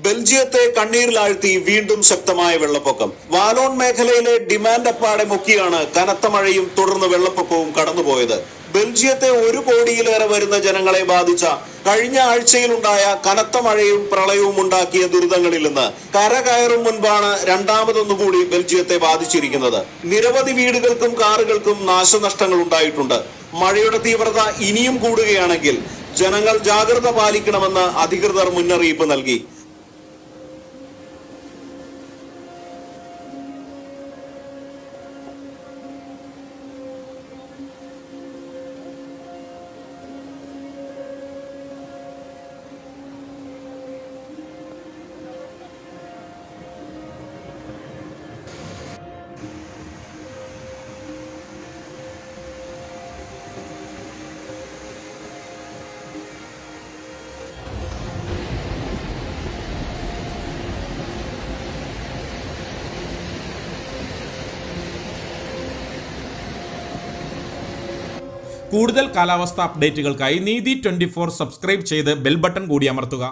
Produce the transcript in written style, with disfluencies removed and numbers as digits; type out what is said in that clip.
ബെൽജിയത്തെ കണ്ണീരിലാഴ്ത്തി വീണ്ടും ശക്തമായ വെള്ളപ്പൊക്കം. വാലോൺ മേഖലയിലെ ഡിമാൻഡ് അപ്പാടെ മുക്കിയാണ് കനത്ത മഴയും തുടർന്ന് വെള്ളപ്പൊക്കവും കടന്നുപോയത്. ബെൽജിയത്തെ 1 കോടിയിലേറെ വരുന്ന ജനങ്ങളെ ബാധിച്ച കഴിഞ്ഞ ആഴ്ചയിലുണ്ടായ കനത്ത മഴയും പ്രളയവും ഉണ്ടാക്കിയ ദുരിതങ്ങളിൽ നിന്ന് കരകയറും മുൻപാണ് രണ്ടാമതൊന്നുകൂടി ബെൽജിയത്തെ ബാധിച്ചിരിക്കുന്നത്. നിരവധി വീടുകൾക്കും കാറുകൾക്കും നാശനഷ്ടങ്ങൾ ഉണ്ടായിട്ടുണ്ട്. മഴയുടെ തീവ്രത ഇനിയും കൂടുകയാണെങ്കിൽ ജനങ്ങൾ ജാഗ്രത പാലിക്കണമെന്ന് അധികൃതർ മുന്നറിയിപ്പ് നൽകി. കൂടുതൽ കാലാവസ്ഥ അപ്ഡേറ്റുകൾക്കായി നീതി 24 സബ്സ്ക്രൈബ് ചെയ്ത് ബെൽ ബട്ടൺ കൂടി അമർത്തുക.